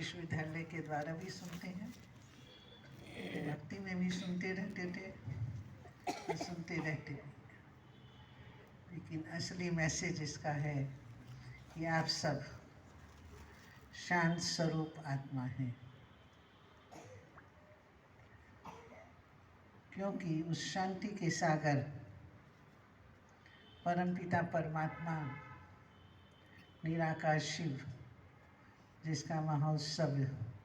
विश्वविद्यालय के द्वारा भी सुनते हैं, भक्ति में भी सुनते रहते थे और सुनते रहते भी। लेकिन असली मैसेज इसका है कि आप सब शांत स्वरूप आत्मा हैं, क्योंकि उस शांति के सागर परमपिता परमात्मा निराकार शिव, जिसका महोत्सव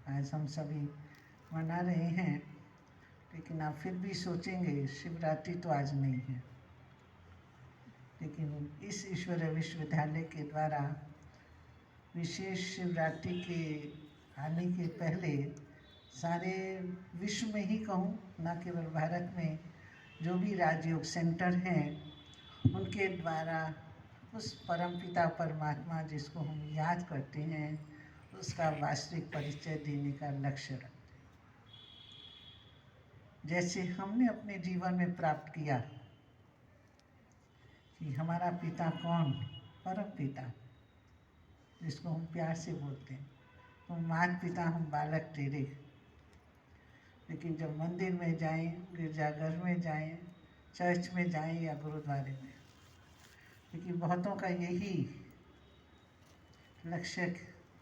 आज हम सभी मना रहे हैं, लेकिन आप फिर भी सोचेंगे शिवरात्रि तो आज नहीं है। लेकिन इस ईश्वरीय विश्वविद्यालय के द्वारा विशेष शिवरात्रि के आने के पहले सारे विश्व में ही कहूँ, न केवल भारत में, जो भी राजयोग सेंटर हैं उनके द्वारा उस परमपिता परमात्मा जिसको हम याद करते हैं उसका वास्तविक परिचय देने का लक्ष्य रखते हैं। जैसे हमने अपने जीवन में प्राप्त किया कि हमारा पिता कौन, परम पिता, जिसको हम प्यार से बोलते हैं, तुम मात पिता हम बालक तेरे। लेकिन जब मंदिर में जाएं, गिरजाघर में जाएं, चर्च में जाएं या गुरुद्वारे में, लेकिन बहुतों का यही लक्ष्य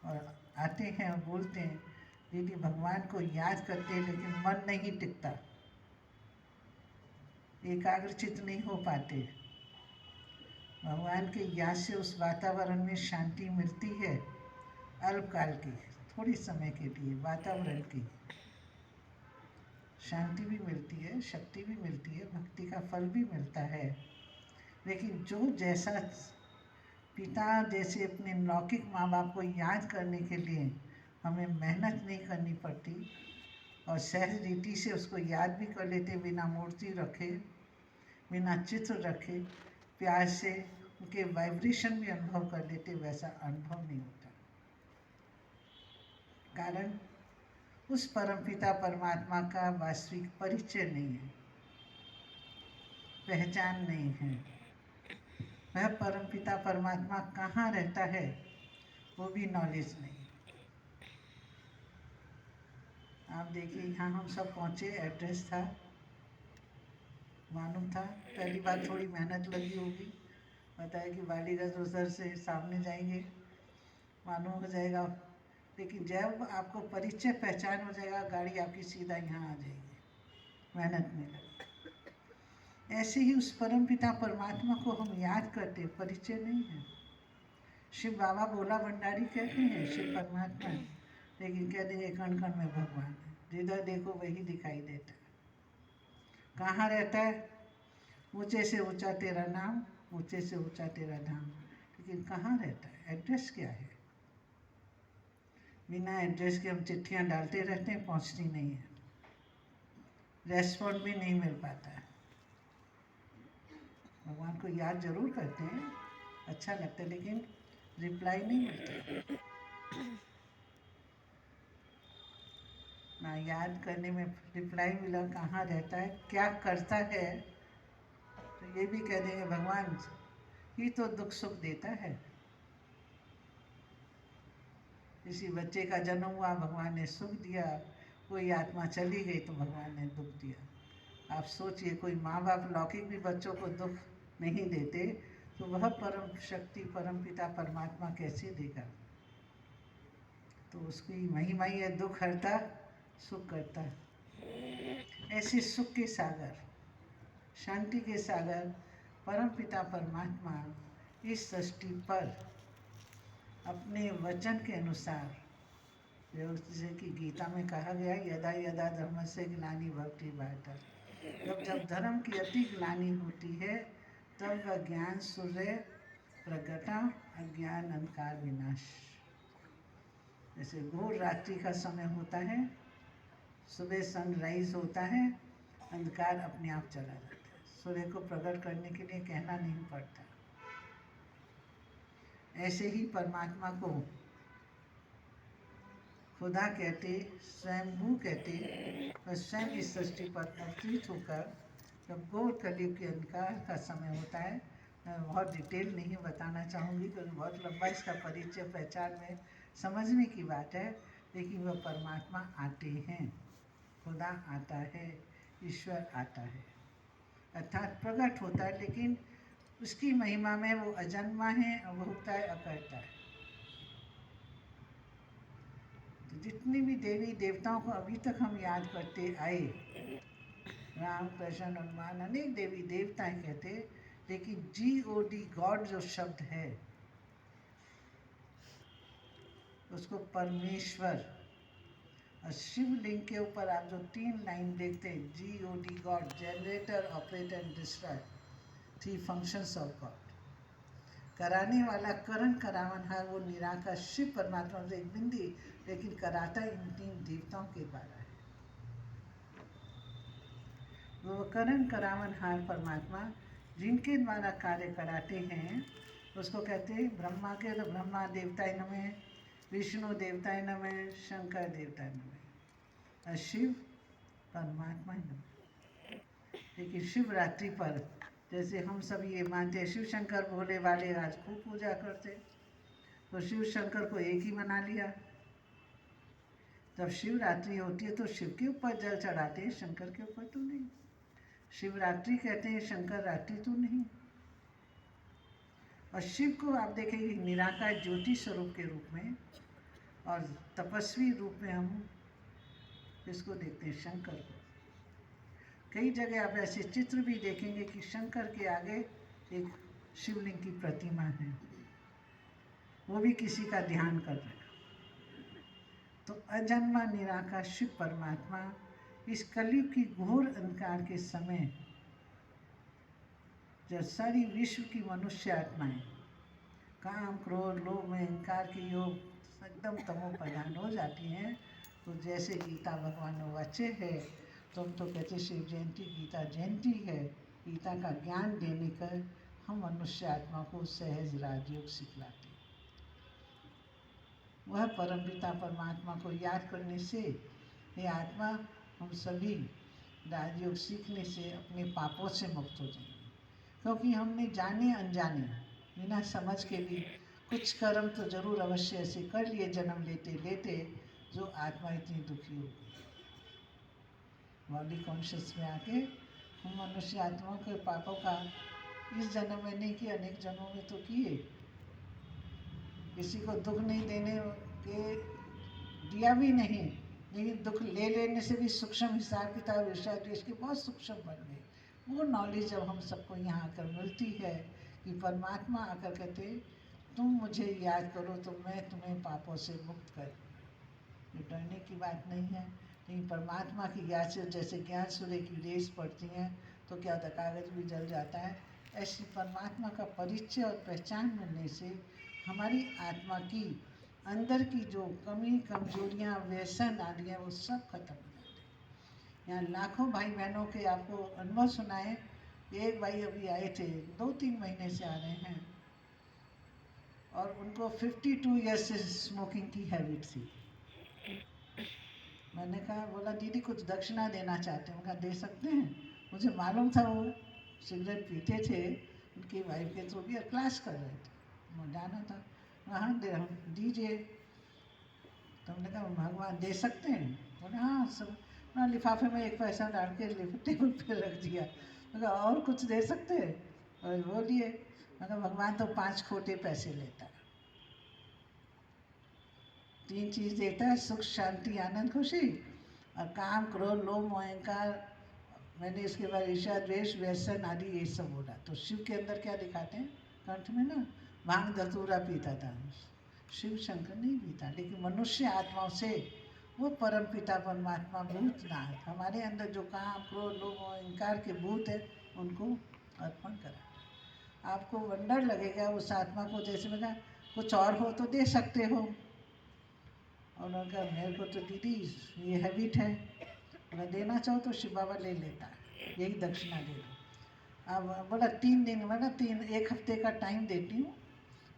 और आते हैं और बोलते हैं दीदी भगवान को याद करते हैं लेकिन मन नहीं टिकता, एकाग्रचित नहीं हो पाते। भगवान के याद से उस वातावरण में शांति मिलती है, अल्पकाल की, थोड़ी समय के लिए वातावरण की शांति भी मिलती है, शक्ति भी मिलती है, भक्ति का फल भी मिलता है। लेकिन जो जैसा पिता जैसे अपने लौकिक माँ बाप को याद करने के लिए हमें मेहनत नहीं करनी पड़ती और सहज रीति से उसको याद भी कर लेते, बिना मूर्ति रखे, बिना चित्र रखे, प्यार से उनके वाइब्रेशन भी अनुभव कर लेते, वैसा अनुभव नहीं होता। कारण उस परमपिता परमात्मा का वास्तविक परिचय नहीं है, पहचान नहीं है। वह परमपिता परमात्मा कहाँ रहता है वो भी नॉलेज नहीं। आप देखिए यहाँ हम सब पहुँचे, एड्रेस था, मालूम था, पहली बार थोड़ी मेहनत लगी होगी, बताया कि वालीगंज उधर से सामने जाएंगे, मालूम हो जाएगा। लेकिन जब आपको परिचय पहचान हो जाएगा, गाड़ी आपकी सीधा यहाँ आ जाएगी, मेहनत नहीं लगी। ऐसे ही उस परमपिता परमात्मा को हम याद करते, परिचय नहीं है। शिव बाबा भोला भंडारी कहते हैं शिव परमात्मा, लेकिन कहते हैं कण कण में भगवान है, जिधर देखो वही दिखाई देता है। कहाँ रहता है? ऊंचे से ऊंचा तेरा नाम, ऊंचे से ऊंचा तेरा धाम, लेकिन कहाँ रहता है? एड्रेस क्या है? बिना एड्रेस के हम चिट्ठियाँ डालते रहते हैं, पहुँचती नहीं है, रेस्पॉन्ड भी नहीं मिल पाता है। भगवान को याद जरूर करते हैं, अच्छा लगता है, लेकिन रिप्लाई नहीं मिलता। ना याद करने में रिप्लाई मिला, कहाँ रहता है, क्या करता है, तो ये भी कह देंगे भगवान ही तो दुख सुख देता है। किसी बच्चे का जन्म हुआ, भगवान ने सुख दिया, कोई आत्मा चली गई तो भगवान ने दुख दिया। आप सोचिए, कोई माँ बाप लौकिक भी बच्चों को दुख नहीं देते तो वह परम शक्ति परम पिता परमात्मा कैसे देगा? तो उसकी महिमा ही है, दुख हरता सुख करता। ऐसे सुख के सागर, शांति के सागर परम पिता परमात्मा इस सृष्टि पर अपने वचन के अनुसार, जैसे कि गीता में कहा गया, यदा यदा धर्मस्य ग्लानि भवति भारत, जब जब धर्म की अति ग्लानि होती है तब वह ज्ञान सूर्य प्रगटा, अज्ञान अंधकार विनाश। जैसे घोर रात्रि का समय होता है, सुबह सनराइज होता है, अंधकार अपने आप चला जाता है, सूर्य को प्रकट करने के लिए कहना नहीं पड़ता। ऐसे ही परमात्मा को खुदा कहते, स्वयंभू कहते, और स्वयं इस सृष्टि पर अवतरित होकर जब घोर कलयुग के अंधकार का समय होता है, मैं बहुत डिटेल नहीं बताना चाहूँगी क्योंकि बहुत लंबा इसका परिचय पहचान में समझने की बात है, लेकिन वह परमात्मा आते हैं, खुदा आता है, ईश्वर आता है, अर्थात प्रकट होता है, लेकिन उसकी महिमा में वो अजन्मा है, अभोक्ता है, अकर्ता है। तो जितनी भी देवी देवताओं को अभी तक हम याद करते आए, राम, कृष्ण, हनुमान, अनेक देवी देवताएं कहते, लेकिन GOD गॉड जो शब्द है उसको परमेश्वर, और शिवलिंग के ऊपर आप जो 3 लाइन देखते हैं, GOD God, generator, operator and destroy, 3 functions of God. कराने वाला, करण करावनहार, वो निराकार शिव परमात्मा से एक बिंदी, लेकिन कराता इन 3 देवताओं के द्वारा है। वो करण करावनहार परमात्मा जिनके द्वारा कार्य कराते हैं, उसको कहते हैं ब्रह्मा के तो ब्रह्मा देवताय नमः, विष्णु देवताय नमः, शंकर देवताय नमः, और शिव परमात्मा नमः। लेकिन शिवरात्रि पर जैसे हम सब ये मानते हैं, शिव शंकर भोले वाले आज खूब पूजा करते, तो शिव शंकर को एक ही मना लिया। जब शिवरात्रि होती है तो शिव के ऊपर जल चढ़ाते हैं, शंकर के ऊपर तो नहीं। शिवरात्रि कहते हैं, शंकर रात्रि तो नहीं। और शिव को आप देखेंगे निराकार ज्योति स्वरूप के रूप में, और तपस्वी रूप में हम इसको देखते हैं, शंकर को। कई जगह आप ऐसे चित्र भी देखेंगे कि शंकर के आगे एक शिवलिंग की प्रतिमा है, वो भी किसी का ध्यान कर रहे हैं। तो अजन्मा निराकार शिव परमात्मा इस कलयुग की घोर अंधकार के समय, जब सारी विश्व की मनुष्य आत्माएं काम, क्रोध, लोभ में अहंकार की योग एकदम तमो प्रधान हो जाती हैं, तो जैसे गीता भगवान ने वाचे है, तुम तो कहते शिव जयंती, गीता जयंती है, गीता का ज्ञान देने कर हम मनुष्य आत्मा को सहज राजयोग सिखलाते। वह परमपिता परमात्मा को याद करने से ये आत्मा, हम सभी राजयोग सीखने से अपने पापों से मुक्त हो जाएंगे। क्योंकि हमने जाने अनजाने बिना समझ के भी कुछ कर्म तो जरूर अवश्य ऐसे कर लिए जन्म लेते लेते, जो आत्मा इतनी दुखी हो गई। बॉडी कॉन्शियस में आके हम मनुष्य आत्माओं के पापों का इस जन्म में नहीं किए, अनेक जन्मों में तो किए। किसी को दुख नहीं देने के दिया भी नहीं, लेकिन दुख ले लेने से भी सूक्ष्म हिसाब किताब ईर्ष्या द्वेष के बहुत सूक्ष्म बन गए। वो नॉलेज जब हम सबको यहाँ आकर मिलती है कि परमात्मा आकर कहते तुम मुझे याद करो तो मैं तुम्हें पापों से मुक्त कर, ये डरने की बात नहीं है। लेकिन परमात्मा की याद से जैसे ज्ञान सूर्य की रेस पड़ती हैं तो क्या होता, कागज भी जल जाता है, ऐसी परमात्मा का परिचय और पहचान मिलने से हमारी आत्मा की अंदर की जो कमी, कमजोरियाँ, व्यसन आदि हैं, वो सब खत्म हो जाते हैं। यहाँ लाखों भाई बहनों के आपको अनुभव सुनाए। एक भाई अभी आए थे, 2-3 महीने से आ रहे हैं, और उनको 52 ईयर्स से स्मोकिंग की हैबिट थी। मैंने कहा, बोला दीदी कुछ दक्षिणा देना चाहते हैं। उनका दे सकते हैं। मुझे मालूम था वो सिगरेट पीते थे, उनकी वाइफ के थ्रू भी, और क्लास कर रहे थे, मैं जाना था। हाँ दीजिए। तो हमने कहा भगवान दे सकते हैं? बोले हाँ सब। ना लिफाफे में एक पैसा डाल के टेबल पे रख दिया। मैं कहा और कुछ दे सकते हैं? और वो दिए। मैं कहा भगवान तो 5 खोटे पैसे लेता है, 3 चीज़ देता है, सुख, शांति, आनंद, खुशी, और काम, क्रोध, लोभ, मोह, अहंकार, मैंने इसके बाद ईर्ष्या, द्वेष, व्यसन आदि ये सब बोला। तो शिव के अंदर क्या दिखाते हैं, कंठ में ना भांग धतूरा पीता था, शिव शंकर नहीं पीता। लेकिन मनुष्य आत्माओं से वो परम पिता परमात्मा भूतनाथ हमारे अंदर जो काम, क्रोध, लोभ, मोह, अहंकार के भूत है, उनको अर्पण करा। आपको वंडर लगेगा उस आत्मा को, जैसे मैं कहा कुछ और हो तो दे सकते हो, और उन्होंने कहा मेरे को तो दीदी ये हैबिट है, मैं देना चाहूँ तो शिव बाबा ले लेता है, यही दक्षिणा दे दो। अब बोला 3 दिन, मैं ना 1 हफ्ते का टाइम देती हूँ,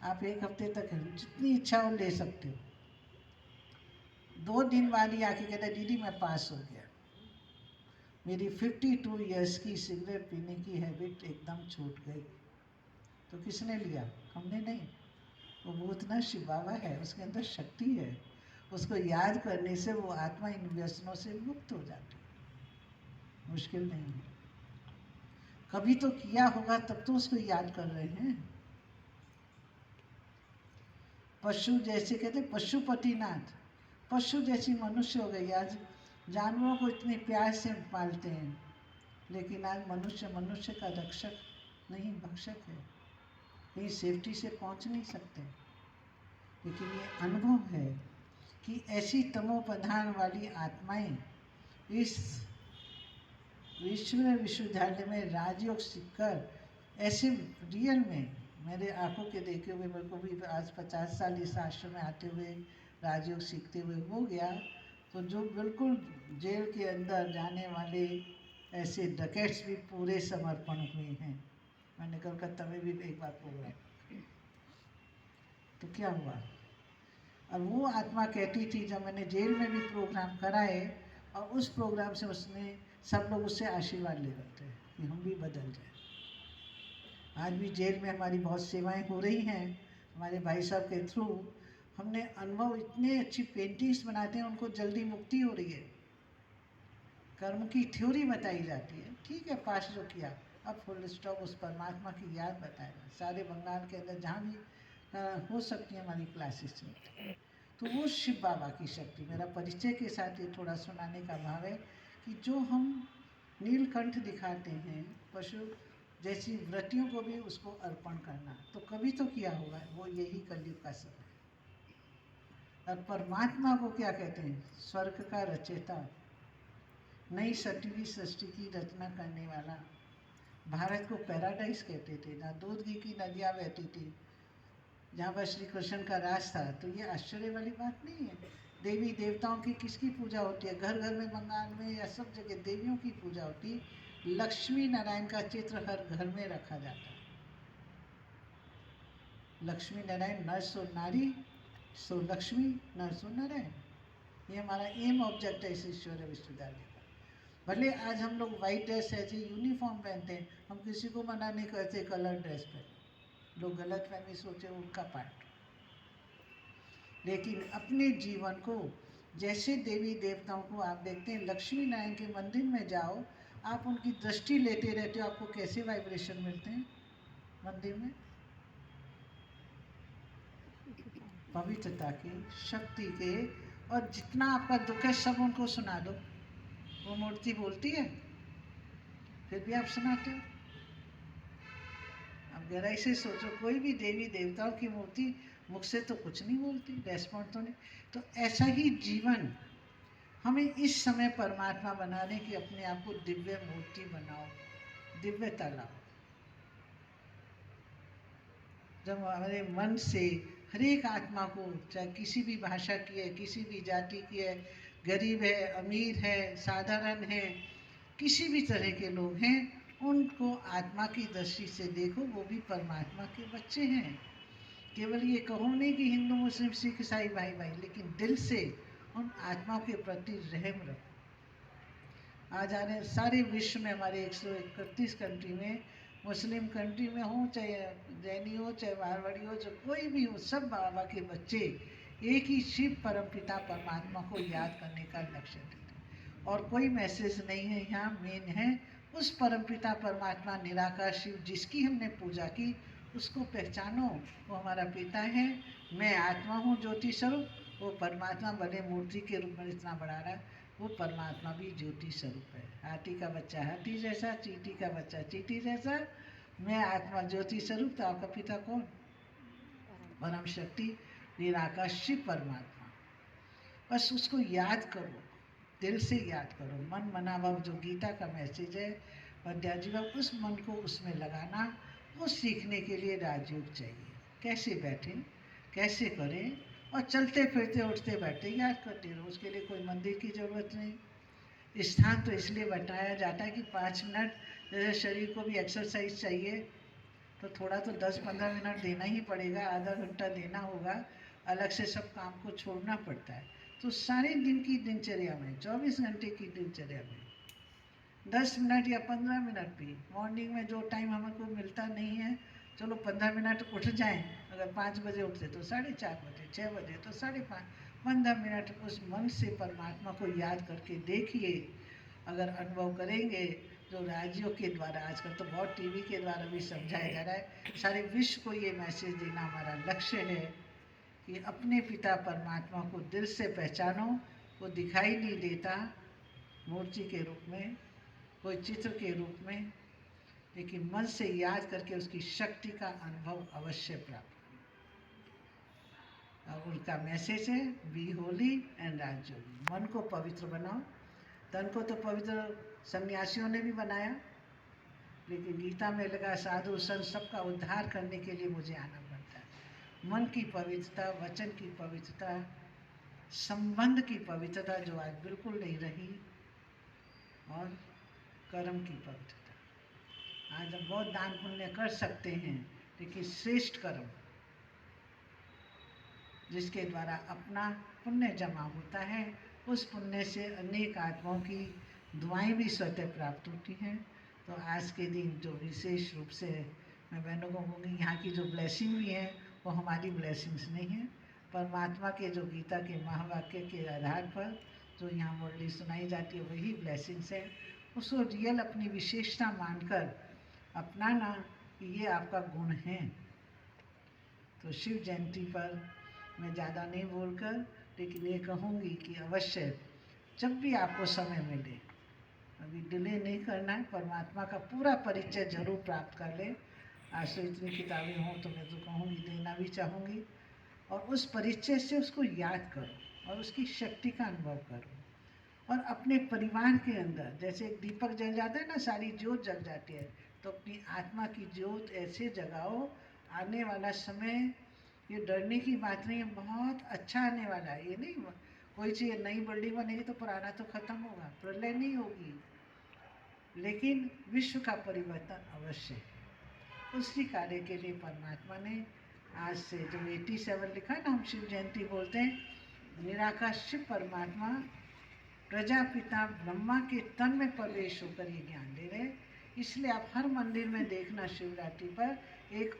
आप 1 हफ्ते तक जितनी इच्छा हो ले सकते हो। 2 दिन बाद ही आके कहते दीदी मैं पास हो गया, मेरी 52 ईयर्स की सिगरेट पीने की हैबिट एकदम छूट गई। तो किसने लिया? हमने नहीं, वो भूतनाथ शिव बाबा है, उसके अंदर शक्ति है, उसको याद करने से वो आत्मा इन व्यसनों से मुक्त हो जाती है, मुश्किल नहीं है। कभी तो किया होगा तब तो उसको याद कर रहे हैं। पशु जैसे कहते पशुपतिनाथ, पशु जैसी मनुष्य हो गई। आज जानवरों को इतने प्यार से पालते हैं, लेकिन आज मनुष्य मनुष्य का रक्षक नहीं, भक्षक है। कहीं सेफ्टी से पहुंच नहीं सकते। लेकिन ये अनुभव है कि ऐसी तमोप्रधान वाली आत्माएं इस विश्वविद्यालय में राजयोग सीखकर ऐसे रियल में मेरे आंखों के देखे हुए, मेरे को भी आज 50 साल इस आश्रम में आते हुए राजयोग सीखते हुए हो गया, तो जो बिल्कुल जेल के अंदर जाने वाले ऐसे डकैट्स भी पूरे समर्पण हुए हैं। मैंने कलकत्ता में भी एक बार प्रोग्राम, तो क्या हुआ, और वो आत्मा कहती थी, जब मैंने जेल में भी प्रोग्राम कराए और उस प्रोग्राम से उसने सब लोग उससे आशीर्वाद ले रहे थे कि हम भी बदल जाए। आज भी जेल में हमारी बहुत सेवाएं हो रही हैं, हमारे भाई साहब के थ्रू हमने अनुभव, इतने अच्छी पेंटिंग्स बनाते हैं, उनको जल्दी मुक्ति हो रही है। कर्म की थ्योरी बताई जाती है, ठीक है, पास जो किया, अब फुल स्टॉप उस परमात्मा की याद बताएगा। सारे बंगाल के अंदर जहाँ भी हो सकती है हमारी क्लासेस चलती, तो वो शिव बाबा की शक्ति। मेरा परिचय के साथ ये थोड़ा सुनाने का भाव है कि जो हम नीलकंठ दिखाते हैं, पशु जैसी व्रतियों को भी उसको अर्पण करना, तो कभी तो किया होगा, वो यही कलयुग का समय है। और परमात्मा को क्या कहते हैं, स्वर्ग का रचयिता, नई सतवीं सृष्टि की रचना करने वाला। भारत को पैराडाइज कहते थे, जहाँ दूध घी की नदियाँ बहती थी, जहाँ पर श्री कृष्ण का राज था। तो ये आश्चर्य वाली बात नहीं है। देवी देवताओं की किसकी पूजा होती है, घर घर में, बंगाल में या सब जगह देवियों की पूजा होती है। लक्ष्मी नारायण का चित्र हर घर में रखा जाता है। लक्ष्मी नारायण, नर सो नारी सो लक्ष्मी, नर सो नारायण, ये हमारा एम ऑब्जेक्ट है इस ईश्वरीय विश्वविद्यालय का। भले आज हम लोग वाइट ड्रेस ऐसे यूनिफॉर्म पहनते हैं, हम किसी को मना नहीं करते कलर ड्रेस पहने, लोग गलत फहमी सोचे उनका पार्ट। लेकिन अपने जीवन को, जैसे देवी देवताओं को आप देखते हैं, लक्ष्मी नारायण के मंदिर में जाओ, आप उनकी दृष्टि लेते रहते हो, आपको कैसे वाइब्रेशन मिलते हैं मंदिर में, पवित्रता के, शक्ति के। और जितना आपका दुख है सब उनको सुना दो, वो मूर्ति बोलती है, फिर भी आप सुनाते हो। अब गहराई से सोचो, कोई भी देवी देवताओं की मूर्ति मुख से तो कुछ नहीं बोलती, रेस्पॉन्ड तो नहीं। तो ऐसा ही जीवन हमें इस समय परमात्मा बनाने की, अपने आप को दिव्य मूर्ति बनाओ, दिव्यता लाओ। जब हमारे मन से हर एक आत्मा को, चाहे किसी भी भाषा की है, किसी भी जाति की है, गरीब है, अमीर है, साधारण है, किसी भी तरह के लोग हैं, उनको आत्मा की दृष्टि से देखो, वो भी परमात्मा के बच्चे हैं। केवल ये कहो नहीं कि हिंदू मुस्लिम सिख ईसाई भाई भाई, लेकिन दिल से उन आत्माओं के प्रति रहम रखो। आज आ रहे सारे विश्व में, हमारे 131 कंट्री में, मुस्लिम कंट्री में हो, चाहे जैनी हो, चाहे मारवाड़ी हो, चाहे कोई भी हो, सब बाबा के बच्चे एक ही शिव परमपिता परमात्मा को याद करने का लक्ष्य देते हैं। और कोई मैसेज नहीं है यहाँ, मेन है उस परमपिता परमात्मा निराकार शिव जिसकी हमने पूजा की, उसको पहचानो, वो हमारा पिता है। मैं आत्मा हूँ ज्योति स्वरूप, वो परमात्मा बने मूर्ति के रूप में इतना बड़ा रहा, वो परमात्मा भी ज्योति स्वरूप है। हाथी का बच्चा हाथी जैसा, चींटी का बच्चा चींटी जैसा, मैं आत्मा ज्योति स्वरूप। तो आपका पिता कौन, परम शक्ति निराकार शिव परमात्मा। बस उसको याद करो, दिल से याद करो, मन मनाभाव, जो गीता का मैसेज है, अध्यात्म, उस मन को उसमें लगाना। वो सीखने के लिए राजयोग चाहिए, कैसे बैठें, कैसे करें, और चलते फिरते उठते बैठते याद करते रहो। उसके लिए कोई मंदिर की ज़रूरत नहीं। स्थान तो इसलिए बताया जाता है कि 5 मिनट, जैसे शरीर को भी एक्सरसाइज चाहिए, तो थोड़ा तो 10-15 मिनट देना ही पड़ेगा, आधा घंटा देना होगा, अलग से सब काम को छोड़ना पड़ता है। तो सारे दिन की दिनचर्या में, 24 घंटे की दिनचर्या में 10 मिनट या 15 मिनट भी, मॉर्निंग में जो टाइम हमको मिलता नहीं है, चलो 15 मिनट उठ जाएं। अगर 5 बजे उठते तो 4:30 बजे, 6 बजे तो 5:30, 15 मिनट उस मन से परमात्मा को याद करके देखिए। अगर अनुभव करेंगे, जो राज्यों के द्वारा आजकल तो बहुत टीवी के द्वारा भी समझाया जा रहा है, सारे विश्व को ये मैसेज देना हमारा लक्ष्य है कि अपने पिता परमात्मा को दिल से पहचानो। वो दिखाई नहीं देता मूर्ति के रूप में, कोई चित्र के रूप में, लेकिन मन से याद करके उसकी शक्ति का अनुभव अवश्य प्राप्त करें। और उनका मैसेज है, बी होली एंड राजयोगी। मन को पवित्र बनाओ। तन को तो पवित्र सन्यासियों ने भी बनाया, लेकिन गीता में लगा साधु संत सबका उद्धार करने के लिए मुझे आना पड़ता है। मन की पवित्रता, वचन की पवित्रता, संबंध की पवित्रता जो आज बिल्कुल नहीं रही, और कर्म की पवित्रता। आज हम बहुत दान पुण्य कर सकते हैं, लेकिन श्रेष्ठ कर्म जिसके द्वारा अपना पुण्य जमा होता है, उस पुण्य से अनेक आत्माओं की दुआएं भी स्वतः प्राप्त होती हैं। तो आज के दिन जो विशेष रूप से मैं बहनों को कहूँगी, यहाँ की जो ब्लेसिंग भी है वो हमारी ब्लेसिंग्स नहीं है, परमात्मा के जो गीता के महावाक्य के आधार पर जो यहाँ मुरली सुनाई जाती है वही ब्लेसिंग्स है। उसको रियल अपनी विशेषता मानकर अपनाना कि ये आपका गुण है। तो शिव जयंती पर मैं ज़्यादा नहीं बोलकर, लेकिन ये कहूँगी कि अवश्य जब भी आपको समय मिले, अभी डिले नहीं करना है, परमात्मा का पूरा परिचय जरूर प्राप्त कर ले। आज तो इतनी किताबें हों तो मैं तो कहूँगी, देना भी चाहूँगी, और उस परिचय से उसको याद करो और उसकी शक्ति का अनुभव करो। और अपने परिवार के अंदर जैसे एक दीपक जल जाता है ना, सारी ज्योत जग जाती है, तो अपनी आत्मा की ज्योत ऐसे जगाओ, आने वाला समय ये डरने की बात नहीं है, बहुत अच्छा आने वाला है। ये नहीं कोई चीज़ नई बिल्डिंग बनेगी तो पुराना तो खत्म होगा, प्रलय नहीं होगी, लेकिन विश्व का परिवर्तन अवश्य है। उसी कार्य के लिए परमात्मा ने आज से जो 87 लिखा ना, हम शिव जयंती बोलते हैं, निराकार शिव परमात्मा प्रजापिता ब्रह्मा के तन में प्रवेश होकर ये ज्ञान दे रहे। इसलिए आप हर मंदिर में देखना शिवरात्रि पर एक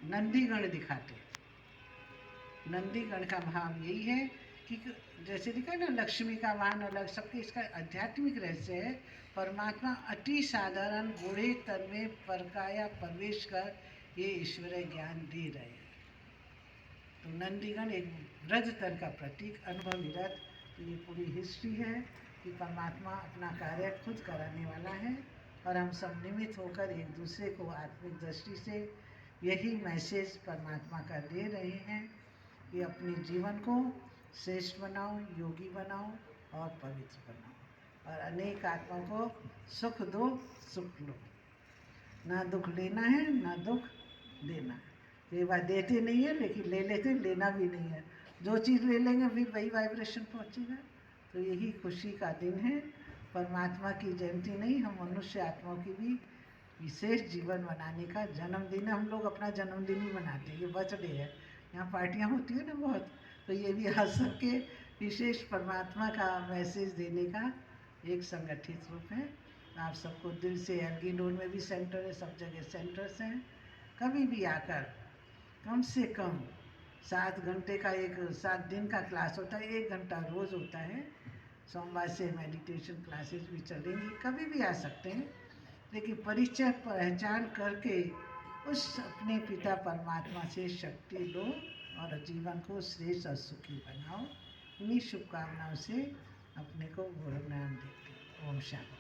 नंदीगण दिखाते हैं। नंदीगण का भाव यही है कि जैसे दिखा ना, लक्ष्मी का वाहन अलग, सबके इसका आध्यात्मिक रहस्य है। परमात्मा अति साधारण बूढ़े तन में परकाया प्रवेश कर ये ईश्वरीय ज्ञान दे रहे हैं। तो नंदीगण एक वृद्ध तन का प्रतीक, अनुभवी रथ। तो ये पूरी हिस्ट्री है कि परमात्मा अपना कार्य खुद कराने वाला है, और हम सब निमित्त होकर एक दूसरे को आत्मिक दृष्टि से यही मैसेज परमात्मा का दे रहे हैं कि अपने जीवन को श्रेष्ठ बनाओ, योगी बनाओ और पवित्र बनाओ, और अनेक आत्माओं को सुख दो, सुख लो। ना दुख लेना है, ना दुख देना है। ये बात देते नहीं है, लेकिन ले लेते, लेना भी नहीं है। जो चीज़ ले लेंगे फिर वही वाइब्रेशन पहुँचेगा। तो यही खुशी का दिन है, परमात्मा की जयंती नहीं, हम मनुष्य आत्माओं की भी विशेष जीवन बनाने का जन्मदिन है। हम लोग अपना जन्मदिन ही मनाते हैं, ये बर्थडे है, यहाँ पार्टियाँ होती है ना बहुत, तो ये भी आज सबके विशेष परमात्मा का मैसेज देने का एक संगठित रूप है। आप सबको दिल से, एलगी रोड में भी सेंटर है, सब जगह सेंटर्स हैं, कभी भी आकर कम से कम 7 घंटे का, 7 दिन का क्लास होता है, 1 घंटा रोज़ होता है। सोमवार से मेडिटेशन क्लासेस भी चलेंगी, कभी भी आ सकते हैं, लेकिन परिचय पहचान करके उस अपने पिता परमात्मा से शक्ति लो और जीवन को श्रेष्ठ और सुखी बनाओ। इन्हीं शुभकामनाओं से अपने को गुरु ज्ञान देते। ओम शांति।